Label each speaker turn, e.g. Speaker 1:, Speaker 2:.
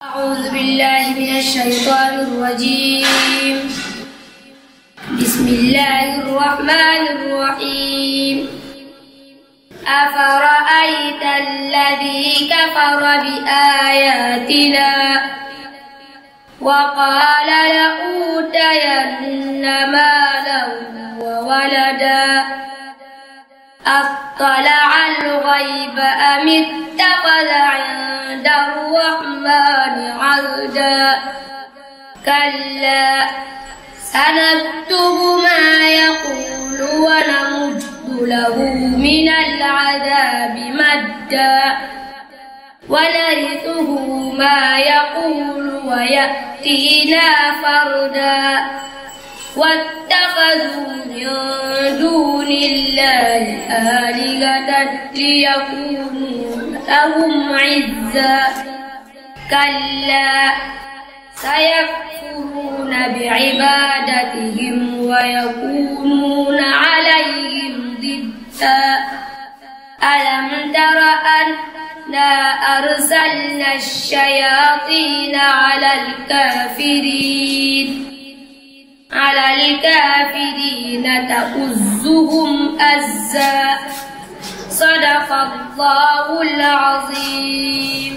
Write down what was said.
Speaker 1: أعوذ بالله من الشيطان الرجيم. بسم الله الرحمن الرحيم. أفرأيت الذي كفر بآياتنا وقال لأوتين مالا وولدا أطلع الغيب أم اتخذ عند الرحمن عهدا كلا سنكتب ما يقول ونمد له من العذاب مدا ونرثه ما يقول ويأتينا فردا واتخذوا من دون الله آلهة ليكونوا لهم عزا كلا سيكفرون بعبادتهم ويكونون عليهم ضدا ألم تر أنا أرسلنا الشياطين على الكافرين تؤزهم أزا صدق الله العظيم.